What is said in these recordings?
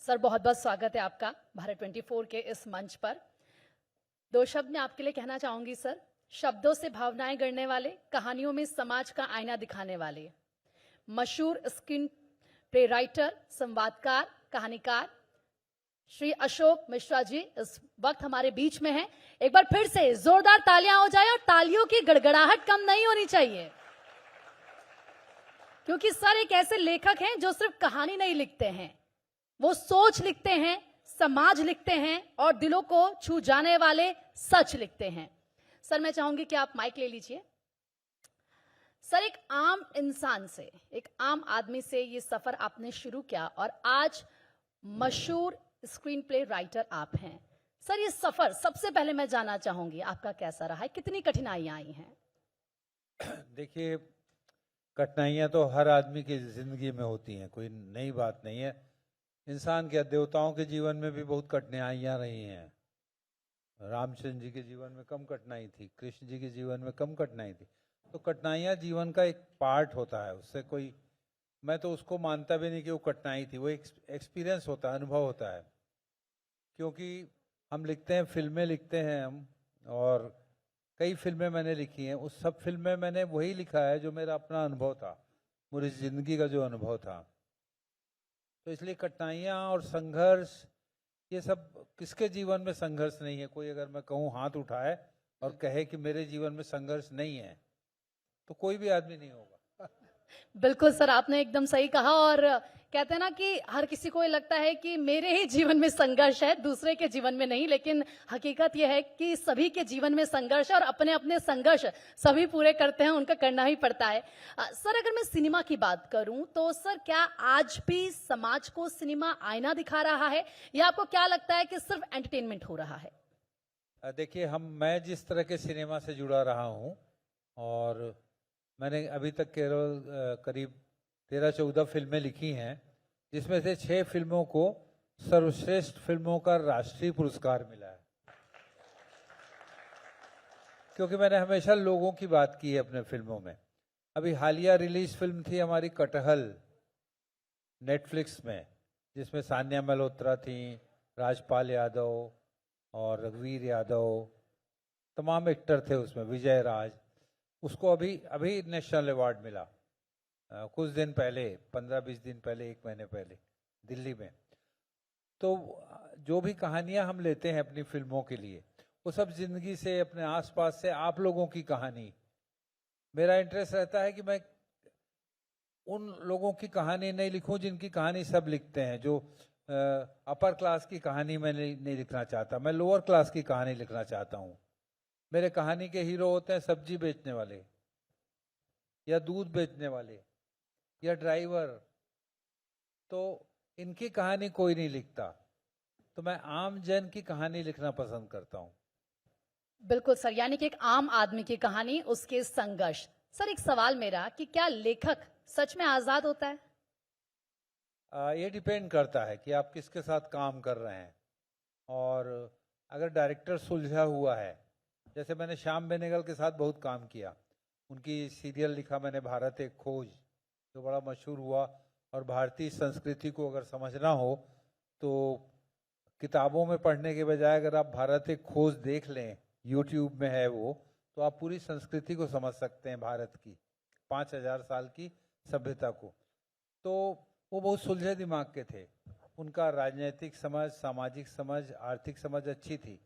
Sir बहुत बहुत स्वागत है आपका भारत 24 के इस मंच पर। दो शब्द मैं आपके लिए कहना चाहूंगी सर। शब्दों से भावनाएं गढ़ने वाले, कहानियों में समाज का आईना दिखाने वाले, मशहूर स्क्रीन प्ले राइटर, संवादकार, कहानीकार श्री अशोक मिश्रा जी इस वक्त हमारे बीच में हैं। एक बार फिर से जोरदार तालियां हो जाए और तालियों की गड़गड़ाहट कम नहीं होनी चाहिए, क्योंकि सर एक ऐसे लेखक हैं जो सिर्फ कहानी नहीं लिखते हैं, वो सोच लिखते हैं, समाज लिखते हैं और दिलों को छू जाने वाले सच लिखते हैं। सर मैं चाहूंगी कि आप माइक ले लीजिए। सर एक आम इंसान से, एक आम आदमी से ये सफर आपने शुरू किया और आज मशहूर स्क्रीन प्ले राइटर आप हैं। सर ये सफर सबसे पहले मैं जानना चाहूंगी आपका कैसा रहा है, कितनी कठिनाइयां आई हैं? देखिए, कठिनाइयां तो हर आदमी की जिंदगी में होती हैं, कोई नई बात नहीं है। इंसान के, देवताओं के जीवन में भी बहुत कठिनाइयां रही हैं। रामचंद्र जी के जीवन में कम कठिनाई थी, कृष्ण जी के जीवन में कम कठिनाई थी। तो कठिनाइयां जीवन का एक पार्ट होता है, उससे कोई, मैं तो उसको मानता भी नहीं कि वो कठिनाई थी, वो एक एक्सपीरियंस होता है, अनुभव होता है। क्योंकि हम लिखते हैं, फिल्में लिखते हैं हम, और कई फिल्में मैंने लिखी हैं। उस सब फिल्म में मैंने वही लिखा है जो मेरा अपना अनुभव था, मेरी जिंदगी का जो अनुभव था। तो इसलिए कठिनाइयाँ और संघर्ष, ये सब किसके जीवन में संघर्ष नहीं है? कोई अगर मैं कहूँ हाथ उठाए और कहे कि मेरे जीवन में संघर्ष नहीं है, तो कोई भी आदमी नहीं होगा। बिल्कुल सर, आपने एकदम सही कहा। और कहते हैं ना कि हर किसी को ये लगता है कि मेरे ही जीवन में संघर्ष है, दूसरे के जीवन में नहीं, लेकिन हकीकत यह है कि सभी के जीवन में संघर्ष है और अपने अपने संघर्ष सभी पूरे करते हैं, उनका करना ही पड़ता है। सर अगर मैं सिनेमा की बात करूं तो सर क्या आज भी समाज को सिनेमा आईना दिखा रहा है, या आपको क्या लगता है कि सिर्फ एंटरटेनमेंट हो रहा है? देखिए, मैं जिस तरह के सिनेमा से जुड़ा रहा हूँ, और मैंने अभी तक केवल करीब 13-14 फिल्में लिखी हैं, जिसमें से 6 फिल्मों को सर्वश्रेष्ठ फिल्मों का राष्ट्रीय पुरस्कार मिला है। क्योंकि मैंने हमेशा लोगों की बात की है अपने फिल्मों में। अभी हालिया रिलीज फिल्म थी हमारी कटहल, नेटफ्लिक्स में, जिसमें सान्या मल्होत्रा थी, राजपाल यादव और रघुवीर यादव, तमाम एक्टर थे उसमें, विजय राज। उसको अभी नेशनल अवार्ड मिला कुछ दिन पहले, 15-20 दिन पहले, 1 महीने पहले, दिल्ली में। तो जो भी कहानियां हम लेते हैं अपनी फिल्मों के लिए, वो सब जिंदगी से, अपने आसपास से, आप लोगों की कहानी। मेरा इंटरेस्ट रहता है कि मैं उन लोगों की कहानी नहीं लिखूं जिनकी कहानी सब लिखते हैं। जो अपर क्लास की कहानी मैं नहीं लिखना चाहता, मैं लोअर क्लास की कहानी लिखना चाहता हूं। मेरे कहानी के हीरो होते हैं सब्जी बेचने वाले, या दूध बेचने वाले, या ड्राइवर। तो इनकी कहानी कोई नहीं लिखता, तो मैं आम जन की कहानी लिखना पसंद करता हूं। बिल्कुल सर, यानी कि एक आम आदमी की कहानी, उसके संघर्ष। सर एक सवाल मेरा कि क्या लेखक सच में आजाद होता है? ये डिपेंड करता है कि आप किसके साथ काम कर रहे हैं। और अगर डायरेक्टर सुलझा हुआ है, जैसे मैंने श्याम बेनेगल के साथ बहुत काम किया, उनकी सीरियल लिखा मैंने भारत एक खोज, जो बड़ा मशहूर हुआ। और भारतीय संस्कृति को अगर समझना हो तो किताबों में पढ़ने के बजाय अगर आप भारत एक खोज देख लें, यूट्यूब में है वो, तो आप पूरी संस्कृति को समझ सकते हैं, भारत की 5000 साल की सभ्यता को। तो वो बहुत सुलझे दिमाग के थे, उनका राजनीतिक समझ, सामाजिक समझ, आर्थिक समझ अच्छी थी।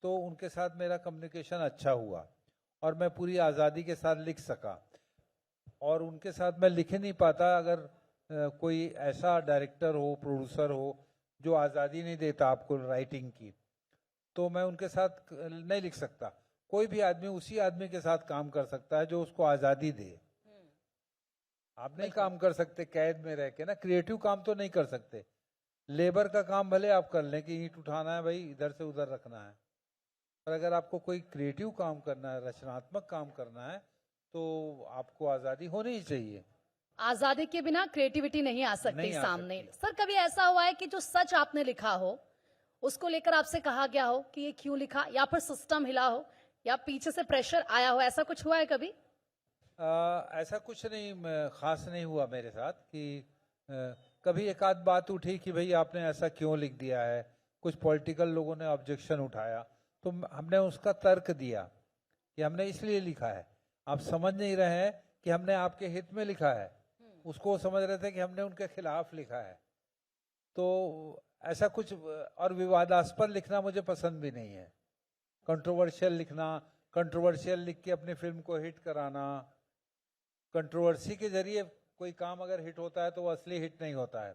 तो उनके साथ मेरा कम्युनिकेशन अच्छा हुआ और मैं पूरी आज़ादी के साथ लिख सका। और उनके साथ मैं लिख नहीं पाता अगर कोई ऐसा डायरेक्टर हो, प्रोड्यूसर हो, जो आज़ादी नहीं देता आपको राइटिंग की, तो मैं उनके साथ नहीं लिख सकता। कोई भी आदमी उसी आदमी के साथ काम कर सकता है जो उसको आज़ादी दे। आप नहीं काम कर सकते कैद में रह के ना, क्रिएटिव काम तो नहीं कर सकते। लेबर का काम भले आप कर लें कि ईंट उठाना है भाई, इधर से उधर रखना है, पर अगर आपको कोई क्रिएटिव काम करना है, रचनात्मक काम करना है, तो आपको आज़ादी होनी ही चाहिए। आजादी के बिना क्रिएटिविटी नहीं आ सकती नहीं आ सामने। सकती। सर कभी ऐसा हुआ है कि जो सच आपने लिखा हो, उसको लेकर आपसे कहा गया हो कि ये क्यों लिखा, या फिर सिस्टम हिला हो, या पीछे से प्रेशर आया हो, ऐसा कुछ हुआ है कभी? ऐसा कुछ नहीं खास नहीं हुआ मेरे साथ कि कभी एक आध बात उठी कि भाई आपने ऐसा क्यों लिख दिया है, कुछ पॉलिटिकल लोगों ने ऑब्जेक्शन उठाया, तो हमने उसका तर्क दिया कि हमने इसलिए लिखा है, आप समझ नहीं रहे हैं कि हमने आपके हित में लिखा है, उसको समझ रहे थे कि हमने उनके खिलाफ लिखा है। तो ऐसा कुछ, और विवादास्पद लिखना मुझे पसंद भी नहीं है। कंट्रोवर्शियल लिखना, कंट्रोवर्शियल लिख के अपनी फिल्म को हिट कराना, कंट्रोवर्सी के जरिए कोई काम अगर हिट होता है तो वो असली हिट नहीं होता है।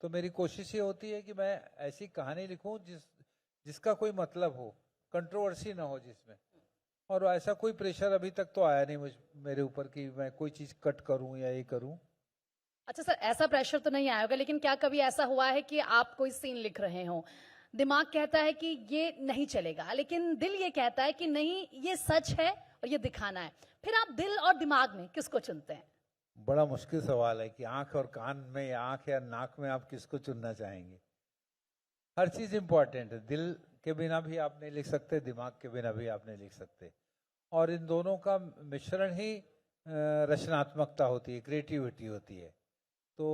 तो मेरी कोशिश ये होती है कि मैं ऐसी कहानी लिखूं जिसका कोई मतलब हो, कंट्रोवर्सी ना हो जिसमें, और ऐसा कोई प्रेशर अभी तक तो आया नहीं मेरे ऊपर कि मैं कोई चीज कट करूं या ये करूं। अच्छा सर, ऐसा प्रेशर तो नहीं आया होगा, लेकिन क्या कभी ऐसा हुआ है कि आप कोई सीन लिख रहे हो, दिमाग कहता है कि ये नहीं चलेगा, लेकिन दिल ये कहता है कि नहीं ये सच है और ये दिखाना है, फिर आप दिल और दिमाग में किसको चुनते हैं? बड़ा मुश्किल सवाल है कि आंख और कान में या आंख या नाक में आप किसको चुनना चाहेंगे। हर चीज इंपॉर्टेंट है, दिल के बिना भी आप नहीं लिख सकते, दिमाग के बिना भी आप नहीं लिख सकते, और इन दोनों का मिश्रण ही रचनात्मकता होती है, क्रिएटिविटी होती है। तो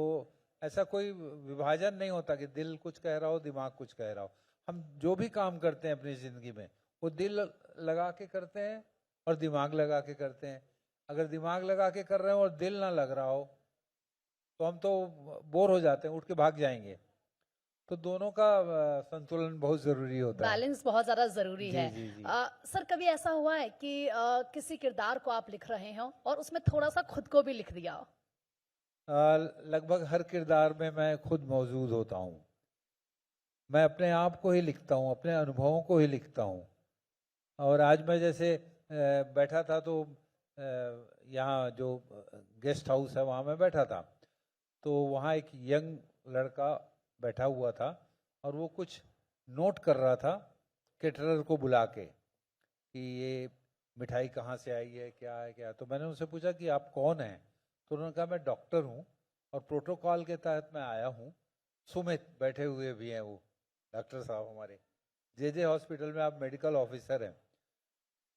ऐसा कोई विभाजन नहीं होता कि दिल कुछ कह रहा हो दिमाग कुछ कह रहा हो। हम जो भी काम करते हैं अपनी जिंदगी में वो दिल लगा के करते हैं और दिमाग लगा के करते हैं। अगर दिमाग लगा के कर रहे हो और दिल ना लग रहा हो तो हम तो बोर हो जाते हैं, उठ के भाग जाएंगे। तो दोनों का संतुलन बहुत जरूरी होता है, बैलेंस बहुत ज्यादा जरूरी जी, है। जी, जी। सर, कभी ऐसा हुआ है कि किसी किरदार को आप लिख रहे हो और उसमें थोड़ा सा खुद को भी लिख दिया हो? लगभग हर किरदार में मैं खुद मौजूद होता हूँ। मैं अपने आप को ही लिखता हूँ, अपने अनुभवों को ही लिखता हूँ। और आज मैं जैसे बैठा था तो यहाँ जो गेस्ट हाउस है वहाँ मैं बैठा था, तो वहाँ एक यंग लड़का बैठा हुआ था और वो कुछ नोट कर रहा था केटरर को बुला के कि ये मिठाई कहाँ से आई है, क्या है क्या। तो मैंने उनसे पूछा कि आप कौन हैं? तो उन्होंने कहा मैं डॉक्टर हूँ और प्रोटोकॉल के तहत मैं आया हूँ। सुमित बैठे हुए भी हैं, वो डॉक्टर साहब हमारे जे हॉस्पिटल में, आप मेडिकल ऑफिसर हैं।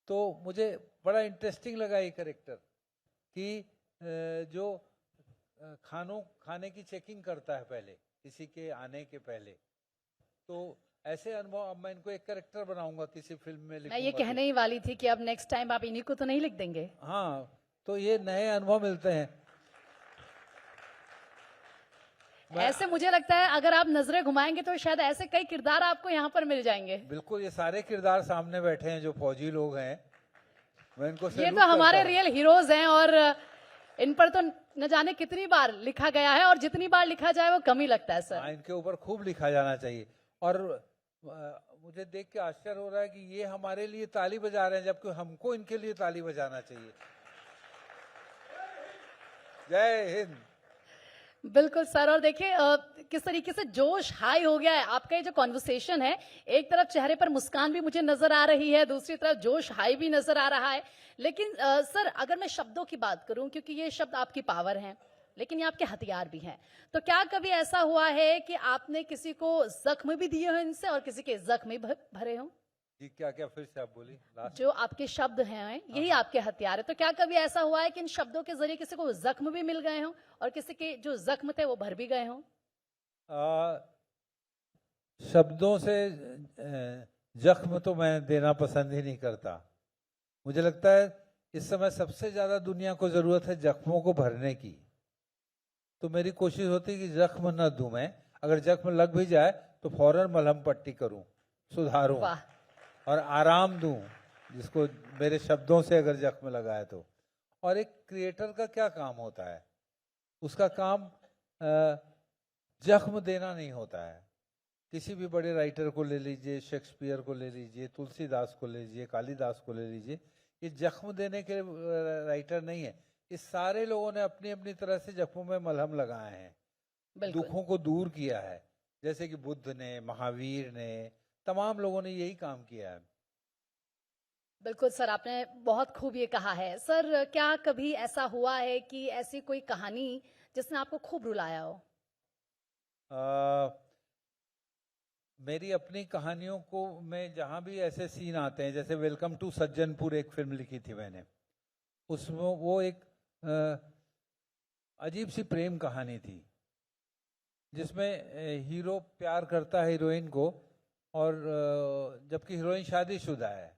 तो मुझे बड़ा इंटरेस्टिंग लगा ये कैरेक्टर कि जो खाने की चेकिंग करता है पहले, किसी के आने के पहले। तो ऐसे अनुभव अब मैं इनको एक कैरेक्टर बनाऊंगा किसी फिल्म में लिखूंगा। मैं ये कहने ही वाली थी कि अब नेक्स्ट टाइम आप इन्हीं को तो नहीं लिख देंगे? हाँ, तो ये नए अनुभव मिलते हैं। ऐसे मुझे लगता है अगर आप नजरें घुमाएंगे तो शायद ऐसे कई किरदार आपको यहाँ पर मिल जाएंगे। बिल्कुल, ये सारे किरदार सामने बैठे हैं जो फौजी लोग हैं, मैं इनको ये तो हमारे रियल हीरोज हैं और इन पर तो न जाने कितनी बार लिखा गया है और जितनी बार लिखा जाए वो कम ही लगता है सर। इनके ऊपर खूब लिखा जाना चाहिए। और मुझे देख के आश्चर्य हो रहा है कि ये हमारे लिए ताली बजा रहे हैं जबकि हमको इनके लिए ताली बजाना चाहिए। जय हिंद। बिल्कुल सर। और देखिए किस तरीके से जोश हाई हो गया है आपका ये जो कॉन्वर्सेशन है। एक तरफ चेहरे पर मुस्कान भी मुझे नजर आ रही है, दूसरी तरफ जोश हाई भी नजर आ रहा है। लेकिन सर अगर मैं शब्दों की बात करूं, क्योंकि ये शब्द आपकी पावर हैं लेकिन ये आपके हथियार भी हैं, तो क्या कभी ऐसा हुआ है कि आपने किसी को जख्म भी दिए हो इनसे और किसी के जख्म भी भरे हो? जी, क्या क्या फिर से आप बोली? जो आपके शब्द हैं यही आपके हथियार है, तो क्या कभी ऐसा हुआ है कि इन शब्दों के जरिए किसी को जख्म भी मिल गए हों और किसी के जो जख्म थे वो भर भी गए हों? शब्दों से जख्म तो मैं देना पसंद ही नहीं करता। मुझे लगता है इस समय सबसे ज्यादा दुनिया को जरूरत है जख्मों को भरने की। तो मेरी कोशिश होती है कि जख्म न दूं मैं, अगर जख्म लग भी जाए तो फौरन मलहम पट्टी करूं, सुधारूं और आराम दूं जिसको मेरे शब्दों से अगर जख्म लगा है तो। और एक क्रिएटर का क्या काम होता है? उसका काम जख्म देना नहीं होता है। किसी भी बड़े राइटर को ले लीजिए, शेक्सपियर को ले लीजिए, तुलसीदास को ले लीजिए, कालिदास को ले लीजिए, ये जख्म देने के राइटर नहीं है। इस सारे लोगों ने अपनी अपनी तरह से जख्मों में मलहम लगाए हैं, दुखों को दूर किया है। जैसे कि बुद्ध ने, महावीर ने, तमाम लोगों ने यही काम किया है। बिल्कुल सर, आपने बहुत खूब ये कहा है। सर क्या कभी ऐसा हुआ है कि ऐसी कोई कहानी जिसने आपको खूब रुलाया हो? मेरी अपनी कहानियों को में जहां भी ऐसे सीन आते हैं, जैसे वेलकम टू सज्जनपुर एक फिल्म लिखी थी मैंने, उसमें वो एक अजीब सी प्रेम कहानी थी जिसमें हीरो प्यार करता है हीरोइन को, और जबकि हीरोइन शादीशुदा है,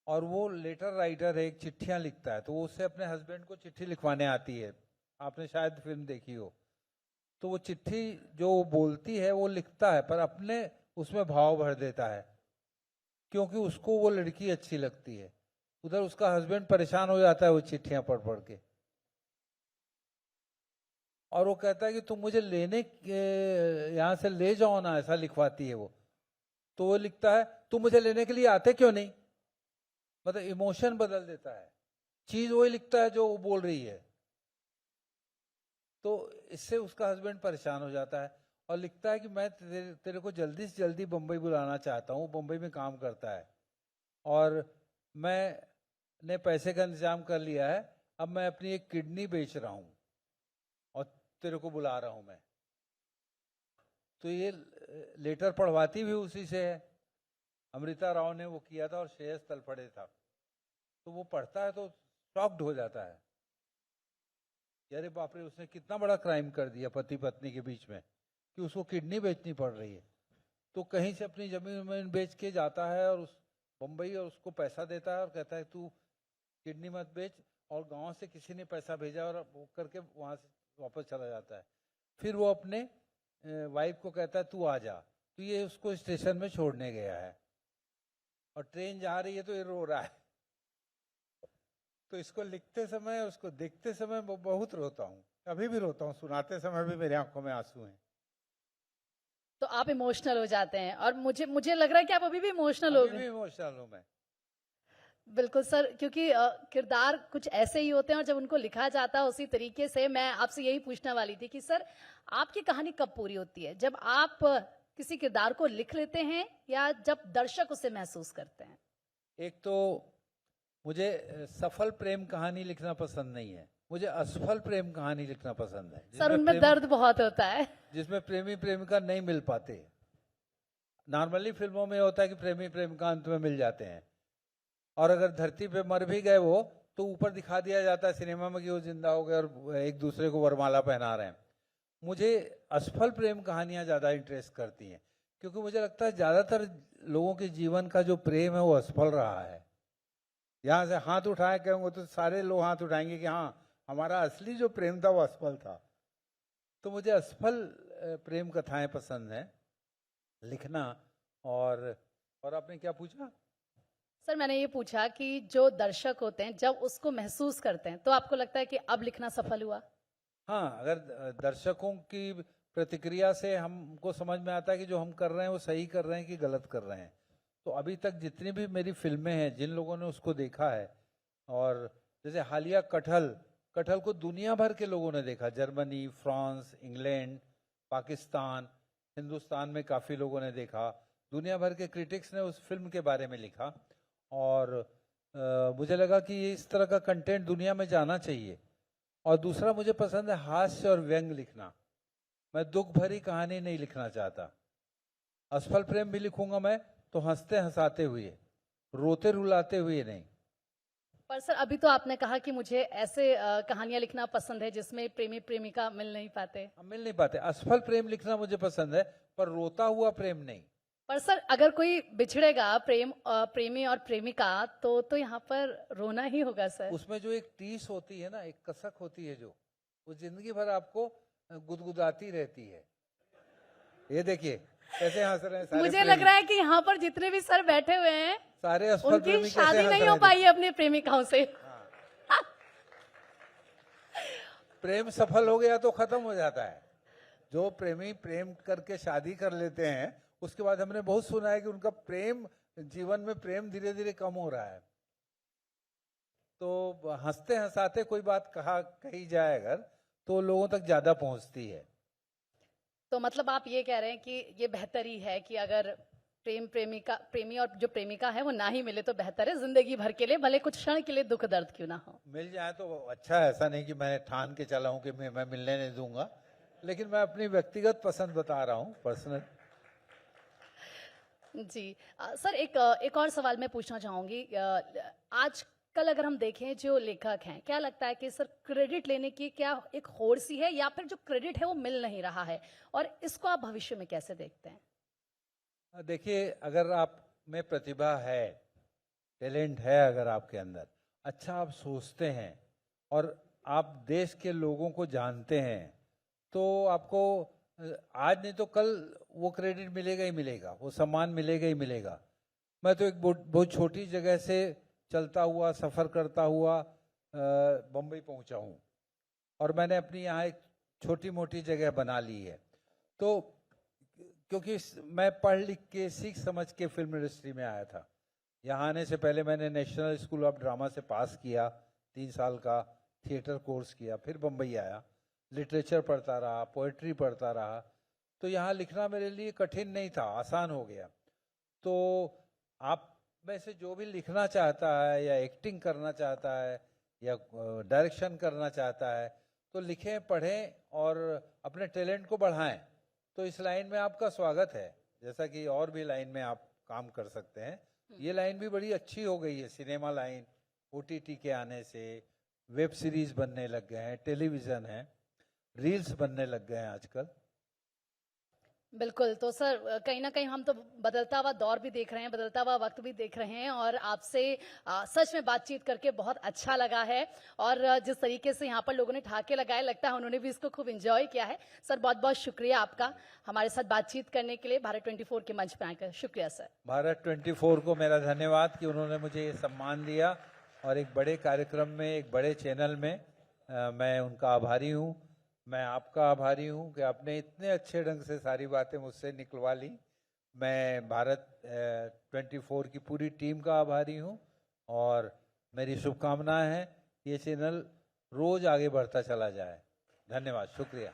और वो लेटर राइटर है, एक चिट्ठियां लिखता है, तो वो उससे अपने हस्बैंड को चिट्ठी लिखवाने आती है। आपने शायद फिल्म देखी हो। तो वो चिट्ठी जो वो बोलती है वो लिखता है, पर अपने उसमें भाव भर देता है, क्योंकि उसको वो लड़की अच्छी लगती है। उधर उसका हस्बैंड परेशान हो जाता है वो चिट्ठियां पढ़ पढ़ के, और वो कहता है कि तुम मुझे लेने यहां से ले जाओ ना, ऐसा लिखवाती है वो। तो वो लिखता है, तुम मुझे लेने के लिए आते क्यों नहीं। मतलब इमोशन बदल देता है, चीज वही लिखता है जो वो बोल रही है। तो इससे उसका हस्बैंड परेशान हो जाता है और लिखता है कि मैं तेरे को जल्दी से जल्दी बंबई बुलाना चाहता हूँ। बंबई में काम करता है और मैंने पैसे का इंतजाम कर लिया है, अब मैं अपनी एक किडनी बेच रहा हूँ और तेरे को बुला रहा हूँ मैं। तो ये लेटर पढ़वाती भी उसी से है। अमृता राव ने वो किया था और श्रेयस तलफड़े था। तो वो पढ़ता है तो शॉक्ड हो जाता है, अरे बाप रे, उसने कितना बड़ा क्राइम कर दिया पति पत्नी के बीच में कि उसको किडनी बेचनी पड़ रही है। तो कहीं से अपनी जमीन बेच के जाता है और उस बम्बई, और उसको पैसा देता है और कहता है तू किडनी मत बेच, और गांव से किसी ने पैसा भेजा और वो करके वहां से वापस चला जाता है। फिर वो अपने वाइफ को कहता है तू आ जा। तो ये उसको स्टेशन में छोड़ने गया है और ट्रेन जा रही है तो ये रो रहा है। तो इसको लिखते समय, उसको देखते समय बहुत रोता हूँ, अभी भी रोता हूँ, सुनाते समय भी मेरी आंखों में आंसू हैं। तो आप इमोशनल हो जाते हैं, और मुझे लग रहा है कि आप अभी भी इमोशनल हो अभी भी गए। इमोशनल हूँ मैं। बिल्कुल सर, क्योंकि किरदार कुछ ऐसे ही होते हैं और जब उनको लिखा जाता है उसी तरीके से। मैं आपसे यही पूछने वाली थी कि सर, आपकी कहानी कब पूरी होती है? जब आप किसी किरदार को लिख लेते हैं या जब दर्शक उसे महसूस करते हैं? एक तो मुझे सफल प्रेम कहानी लिखना पसंद नहीं है, मुझे असफल प्रेम कहानी लिखना पसंद है। सर, उनमें दर्द बहुत होता है। जिसमें प्रेमी प्रेमिका नहीं मिल पाते। नॉर्मली फिल्मों में होता है कि प्रेमी प्रेमिका अंत में मिल जाते हैं, और अगर धरती पे मर भी गए वो, तो ऊपर दिखा दिया जाता है सिनेमा में कि वो जिंदा हो गए और एक दूसरे को वरमाला पहना रहे हैं। मुझे असफल प्रेम कहानियां ज्यादा इंटरेस्ट करती हैं, क्योंकि मुझे लगता है ज्यादातर लोगों के जीवन का जो प्रेम है वो असफल रहा है। यहां से हाथ उठाए कहेंगे तो सारे लोग हाथ उठाएंगे कि हाँ, हमारा असली जो प्रेम था वो असफल था। तो मुझे असफल प्रेम कथाएं पसंद है लिखना। और आपने क्या पूछा? सर, मैंने ये पूछा कि जो दर्शक होते हैं जब उसको महसूस करते हैं तो आपको लगता है कि अब लिखना सफल हुआ? हाँ, अगर दर्शकों की प्रतिक्रिया से हमको समझ में आता है कि जो हम कर रहे हैं वो सही कर रहे हैं कि गलत कर रहे हैं। तो अभी तक जितनी भी मेरी फिल्में हैं, जिन लोगों ने उसको देखा है, और जैसे हालिया कटहल को दुनिया भर के लोगों ने देखा, Germany, France, England, Pakistan, Hindustan में काफी लोगों ने देखा। दुनिया भर के क्रिटिक्स ने उस फिल्म के बारे में लिखा, और मुझे लगा कि इस तरह का कंटेंट दुनिया में जाना चाहिए। और दूसरा, मुझे पसंद है हास्य और व्यंग लिखना। मैं दुख भरी कहानी नहीं लिखना चाहता। असफल प्रेम भी लिखूंगा मैं तो हंसते हंसाते हुए, रोते रुलाते हुए नहीं। पर सर, अभी तो आपने कहा कि मुझे ऐसे कहानियां लिखना पसंद है जिसमें प्रेमी प्रेमिका मिल नहीं पाते। मिल नहीं पाते। असफल प्रेम लिखना मुझे पसंद है, पर रोता हुआ प्रेम नहीं। पर सर, अगर कोई बिछड़ेगा प्रेमी और प्रेमिका, तो यहाँ पर रोना ही होगा सर। उसमें जो एक टीस होती है ना, एक कसक होती है, जो वो जिंदगी भर आपको गुदगुदाती रहती है। ये देखिए कैसे हंस रहे हैं सारे मुझे लग रहा है कि यहाँ पर जितने भी सर बैठे हुए हैं सारे असफल उनकी प्रेमी कैसे शादी हंस नहीं रहे हो हैं। पाई है अपनी प्रेमिकाओं से। प्रेम सफल हो गया तो खत्म हो जाता है। जो प्रेमी प्रेम करके शादी कर लेते हैं, उसके बाद हमने बहुत सुना है कि उनका प्रेम, जीवन में प्रेम धीरे धीरे कम हो रहा है। तो हंसते हंसाते कोई बात कही जाए अगर, तो लोगों तक ज्यादा पहुंचती है। तो मतलब आप ये कह रहे हैं कि ये बेहतर ही है कि अगर प्रेमी और जो प्रेमिका है वो ना ही मिले तो बेहतर है, जिंदगी भर के लिए, भले कुछ क्षण के लिए दुख दर्द क्यों ना हो। मिल जाए तो अच्छा है। ऐसा नहीं कि मैं ठान के चला हूं कि मैं मिलने नहीं दूंगा, लेकिन मैं अपनी व्यक्तिगत पसंद बता रहा हूं, पर्सनल। जी सर, एक और सवाल मैं पूछना चाहूंगी। आज कल अगर हम देखें जो लेखक हैं, क्या लगता है कि सर क्रेडिट लेने की क्या एक होड़ सी है, या फिर जो क्रेडिट है वो मिल नहीं रहा है, और इसको आप भविष्य में कैसे देखते हैं? देखिए, अगर आप में प्रतिभा है, टैलेंट है, अगर आपके अंदर अच्छा आप सोचते हैं और आप देश के लोगों को जानते हैं, तो आपको आज नहीं तो कल वो क्रेडिट मिलेगा ही मिलेगा, वो सम्मान मिलेगा ही मिलेगा। मैं तो एक बहुत छोटी जगह से चलता हुआ, सफ़र करता हुआ बम्बई पहुंचा हूँ, और मैंने अपनी यहाँ एक छोटी मोटी जगह बना ली है। तो क्योंकि मैं पढ़ लिख के, सीख समझ के फिल्म इंडस्ट्री में आया था। यहाँ आने से पहले मैंने नेशनल स्कूल ऑफ ड्रामा से पास किया, 3 साल का थिएटर कोर्स किया, फिर बम्बई आया, लिटरेचर पढ़ता रहा, पोएट्री पढ़ता रहा। तो यहाँ लिखना मेरे लिए कठिन नहीं था, आसान हो गया। तो आप में से जो भी लिखना चाहता है, या एक्टिंग करना चाहता है, या डायरेक्शन करना चाहता है, तो लिखें, पढ़ें और अपने टैलेंट को बढ़ाएं। तो इस लाइन में आपका स्वागत है, जैसा कि और भी लाइन में आप काम कर सकते हैं। ये लाइन भी बड़ी अच्छी हो गई है, सिनेमा लाइन, OTT के आने से वेब सीरीज बनने लग गए हैं, टेलीविज़न है, रील्स बनने लग गए हैं आजकल। बिल्कुल। तो सर कहीं ना कहीं हम तो बदलता हुआ दौर भी देख रहे हैं, बदलता हुआ वक्त भी देख रहे हैं, और आपसे सच में बातचीत करके बहुत अच्छा लगा है। और जिस तरीके से यहाँ पर लोगों ने ठहाके लगाए, लगता है उन्होंने भी इसको खूब एंजॉय किया है। सर बहुत बहुत शुक्रिया आपका हमारे साथ बातचीत करने के लिए, भारत 24 के मंच पर आकर। शुक्रिया सर। भारत 24 को मेरा धन्यवाद कि उन्होंने मुझे ये सम्मान दिया, और एक बड़े कार्यक्रम में, एक बड़े चैनल में मैं उनका आभारी हूँ। मैं आपका आभारी हूँ कि आपने इतने अच्छे ढंग से सारी बातें मुझसे निकलवा ली। मैं भारत 24 की पूरी टीम का आभारी हूँ, और मेरी शुभकामनाएं हैं ये चैनल रोज आगे बढ़ता चला जाए। धन्यवाद, शुक्रिया।